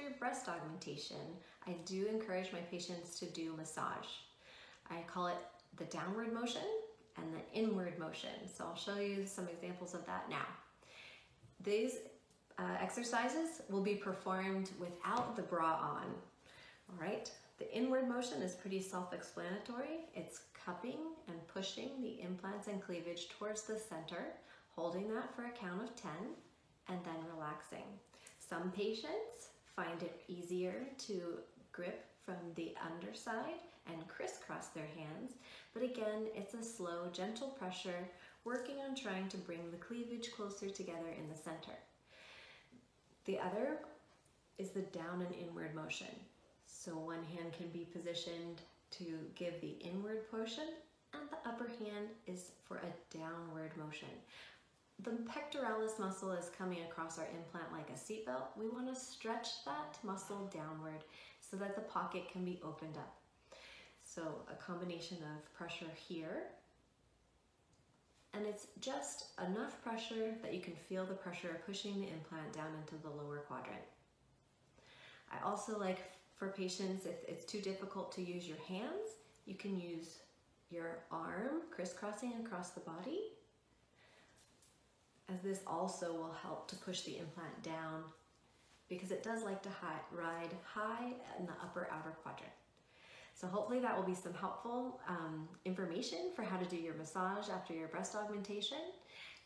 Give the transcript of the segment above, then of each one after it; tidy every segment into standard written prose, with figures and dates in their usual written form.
after breast augmentation, I do encourage my patients to do massage. I call it the downward motion and the inward motion. So I'll show you some examples of that now. These exercises will be performed without the bra on. All right, the inward motion is pretty self-explanatory. It's cupping and pushing the implants and cleavage towards the center, holding that for a count of 10, and then relaxing. Some patients find it easier to grip from the underside and crisscross their hands, but again, it's a slow, gentle pressure working on trying to bring the cleavage closer together in the center. The other is the down and inward motion. So one hand can be positioned to give the inward motion, and the upper hand is for a downward motion. The pectoralis muscle is coming across our implant like a seatbelt. We want to stretch that muscle downward so that the pocket can be opened up. So a combination of pressure here, and it's just enough pressure that you can feel the pressure pushing the implant down into the lower quadrant. I also like for patients, if it's too difficult to use your hands, you can use your arm crisscrossing across the body, as this also will help to push the implant down because it does like to ride high in the upper outer quadrant. So hopefully that will be some helpful information for how to do your massage after your breast augmentation.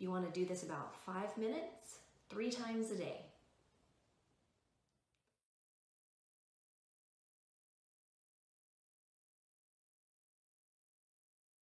You want to do this about 5 minutes, 3 times a day.